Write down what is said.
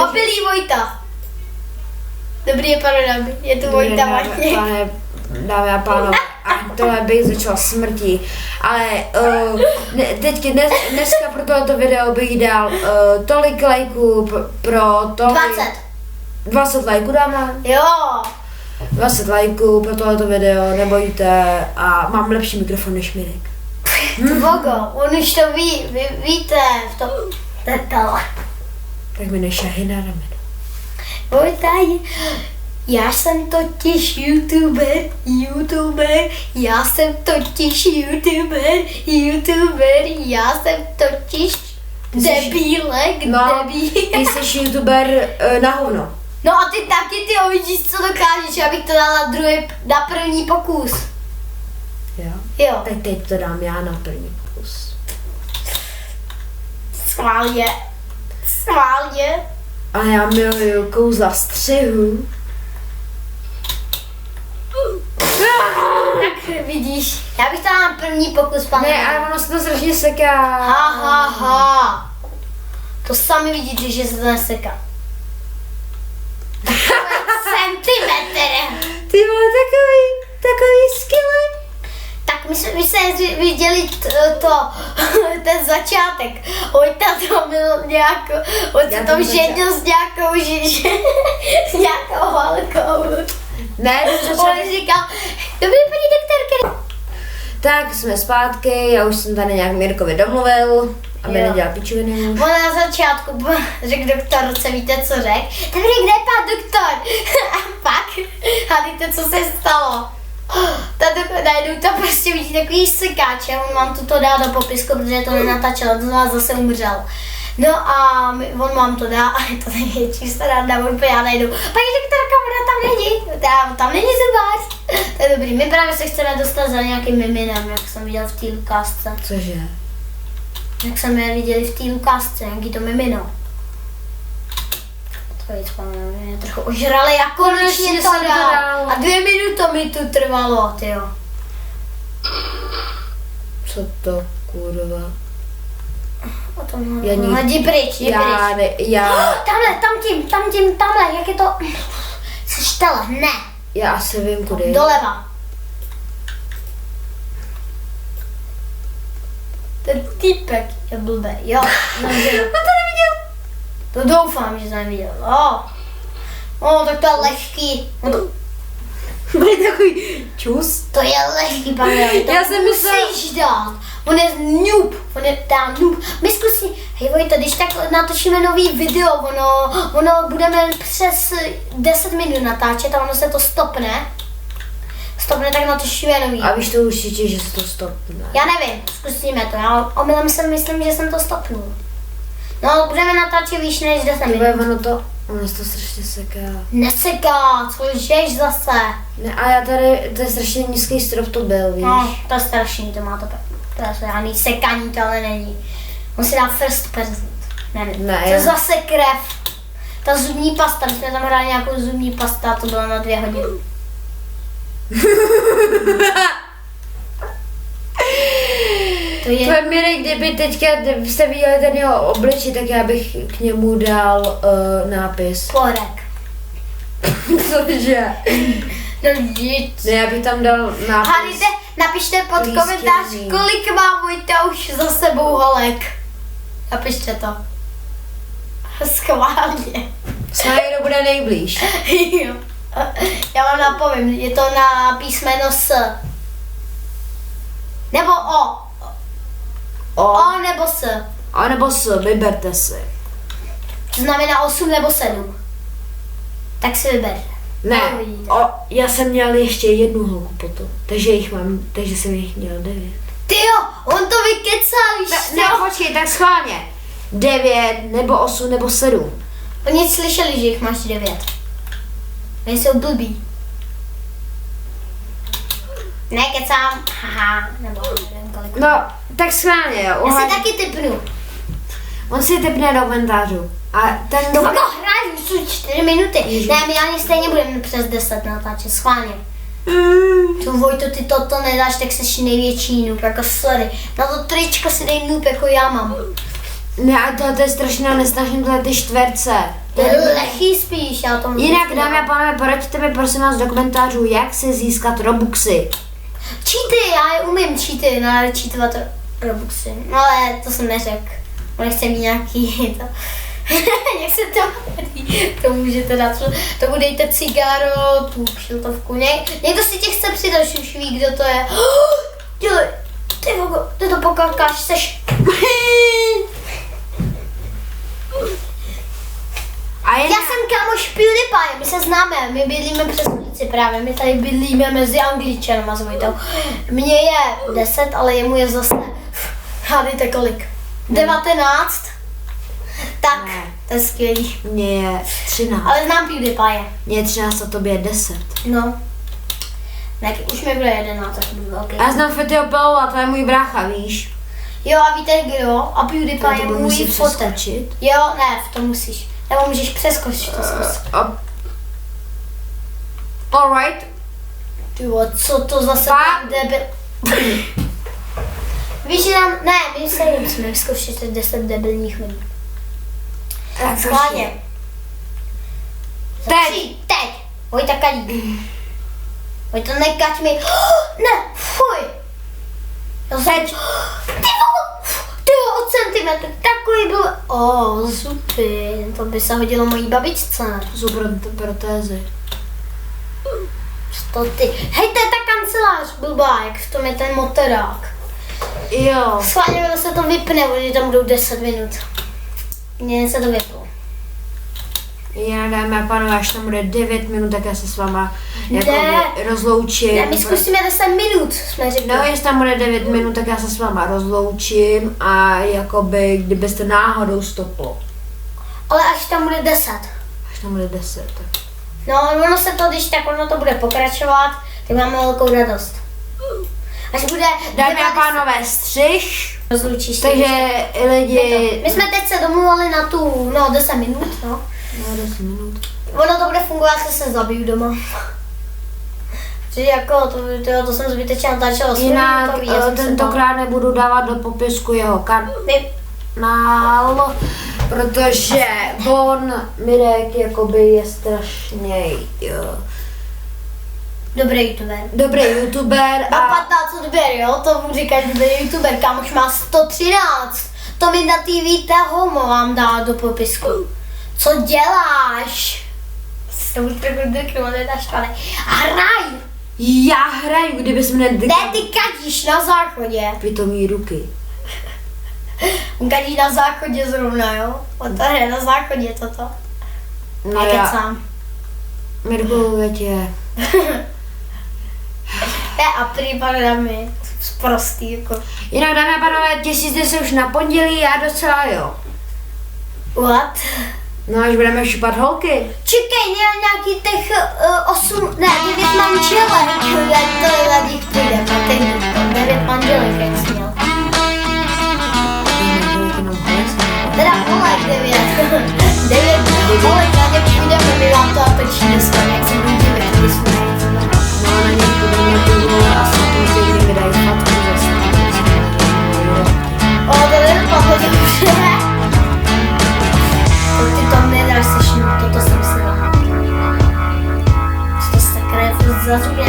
Opilý Vojta. Dobrý je parodám, je tu Vojta Matěj. Pane, dámy a pánové, a tohle bych začal smrtí, ale dneska pro tohoto video bych dal tolik lajků pro tolik... 20 lajků dáme? Jo. 20 lajků pro tohoto video, nebojte, a mám lepší mikrofon než Mirek. Vogo, on už to ví, vy víte, v tom tetala. Tak mi nešahy na rameno. Vojta, já jsem totiž YouTuber, já jsem totiž YouTuber, já jsem totiž debílek, debíl. Ty jsi YouTuber na hovno. No a ty taky, ty uvidíš, co dokážeš, abych to dala na první pokus. Jo? Jo. Tak teď to dám já na první pokus. Schválně. A já miluju kouzla střihu. Tak vidíš, já bych to dala na první pokus, pane. Ne, ale ono se to strašně seká. Ha. To sami vidíte, že se to neseká. Centimetr. Ty vole, takový skvělý. Tak my jsme viděli ten začátek. Vojta to byl nějakou, on se tam ženil s nějakou holkou. Ne, On říkal, dobrý paní doktorka. Tak jsme zpátky, já už jsem tady nějak Mirkovi domluvil, aby Jo. nedělal pičoviny. On na začátku řekl doktorce, víte co řekl? Dobrý, kde je pan doktor? A pak, hádejte, co se stalo. Najednou to prostě vidí takový sekáč, a on vám to dá do popisku, protože to nenatáčel, to vás zase umřel. No a on vám to dá a je to největší sranda, on já najdu. Paní doktorka, ona tam není, tam není zubář. To je dobrý, my právě se chceme dostat za nějakým miminem, jak jsem viděl v té ukázce. Cože? Jak jsme je viděli v té ukázce, nějaký to mimino. To je mě trochu ožrali a konečně to dal. A 2 minuty mi tu trvalo, tyjo. Co to kurva? O tom jdi pryč, Tamhle, jak je to? Jsi tele, ne. Já asi vím kudy. Doleva. Ten týpek je blbý, jo. No, to neviděl. To doufám, že jsem neviděl. Tak to je lehký. Bude takový čus. To je lehký, pane. Já jsem myslel... Musíš dát. On je noob. My zkusí. Hej Vojta, když tak natočíme nový video, ono budeme přes 10 minut natáčet a ono se to stopne. Tak natočíme nový. A víš to určitě, že se to stopne. Já nevím, zkusíme to. Já omylem si myslím, že jsem to stopnul. No, budeme natáčet víš než 10 minut. Ono se to strašně seká. Neseká, co lžeš zase. Ne, a já tady, to je strašně nízký strop to byl, víš. No, to je strašný, to má to žádný sekání, to ale není. On si dá first person. Ne, to je zase krev. Ta zubní pasta, my jsme tam hráli nějakou zubní pasta, to bylo na 2 hodiny. To je Mirek, kdyby teďka jste viděli ten jeho obličej, tak já bych k němu dal nápis. Porek. Cože? No nic. Ne, já bych tam dal nápis. Hádejte, napište pod komentář, kolik má Vojta už za sebou holek. Napište to. Schválně. Snad kdo bude nejblíž. Jo. Já vám napovím, je to na písmeno S. Nebo O. O nebo S. A nebo S, vyberte si. To znamená 8 nebo 7. Tak si vyberte. Ne, já jsem měl ještě 1 holku potom, takže jsem jich měl 9. Tyjo, on to vykecá, víš co? Ne, počkej, tak schválně. 9 nebo 8 nebo 7. Oni slyšeli, že jich máš 9. Oni jsou blbí. Nekecám, haha, nebo nevím kolik. No, tak schválně jo. Já si taky typnu. On si typne do komentářů. A ten No to hrají, jsou 4 minuty. Ježiš. Ne, my ani stejně budeme přes 10 natáčet, schválně. To Vojto, ty toto nedáš, tak jsi největší noob, jako sorry. Na to tričko si dej noob, jako já mám. Ne, a to je strašně nesnažím tyhle ty čtverce. To je lehký spíš, já tomu Jinak, dámy a pánové, poraďte mi prosím vás do komentářů, jak si získat Robuxy. Cheaty, já je umím cheaty, no ale cheatovat Robuxy. No ale to jsem neřekl. Nechce mít nějaký to. Jak se to jmenuje? To můžete dát. To dejte cigaro, tu kšiltovku. Někdo si tě chce přidat, už ví, kdo to je. Ty to pokakáš, seš. Já jsem kámoš PewDiePie, my se známe, my bydlíme přes ulici právě, my tady bydlíme mezi Angličanama s Vojtou. Mně je 10, ale jemu je zase, hádejte kolik, 19? Tak, ne. To je skvělý. Mně je 13. Ale znám PewDiePie. Mně je 13 a tobě je 10. No. Tak už mi bude 11, tak budu velký. Já znám Fetyho Pelu a to je můj brácha, víš? Jo, a víte kdo? A PewDiePie je můj fotek. Jo, ne, to musíš. Nebo můžeš přeskočit to zkus. Alright. Tyjo, co to zase debil. Víš, že nám, ne, my se musíme vyzkoušet 10 debilních minut. Schválně. Teď. Vojta kadí. Vojta nekať mi. Ne, fuj. Teď. Tyjo, od centimetr, takový byl. Zupy, to by se hodilo mojí babičce. To jsou protézy. To ty. Hej, to je ta kancelář blbá, jak v tom je ten motorák. Jo. Schválně se to vypne, protože tam budou 10 minut. Mně se to vyplo. Já dáme a pánové, až tam bude 9 minut, tak já se s váma jako rozloučím. Ne, my zkusíme 10 minut, jsme řekli. No, jestli tam bude 9 minut, tak já se s váma rozloučím a jakoby, kdybyste náhodou stoplo. Ale až tam bude 10. Až tam bude 10, tak. No, ono se to, když tak ono to bude pokračovat, tak máme velkou radost. Až bude... Dámy a pánové, střih. Rozlučíš. Takže lidi... My jsme teď se domluvili na tu, 10 minut, no. 10 minut. Ono to bude fungovat, že se zabiju doma. Protože jako, to jsem zbytečně natáčela. Jinak tentokrát nebudu dávat do popisku jeho kanál, protože on, Mirek, jakoby je strašně dobrý youtuber a 15 odběr, jo, to mu říkáš, že je youtuber, kámoš má 113. To mi na TV homo vám dá do popisku. Co děláš? Se už trochu drknu, to je naštvaný. Hraj! Já hraju, kdybys mě Ne, ty kadíš na záchodě. Pitomý ruky. On kadí na záchodě zrovna, jo? On to hraje na záchodě toto. No já. Mirku, větě. A připadá mi prostý, jako. Jinak, dámy a pánové, těšíte se už na pondělí, já docela jo. What? No, až budeme šupat holky. Čekej, nějaký těch 9 manželek, to na nich půjde, na těch 9 manželek, jak jsi měl. Teda holek 9. 9 holek, na ně půjdeme, my vám to natočí dneska, jak se budeme, když jsme no, na ně půjdeme asi později vydají fatku zase. To nedopadlo dobře. Ty to nedáš sešnout, toto jsem si dala. Co to sakra je za zubě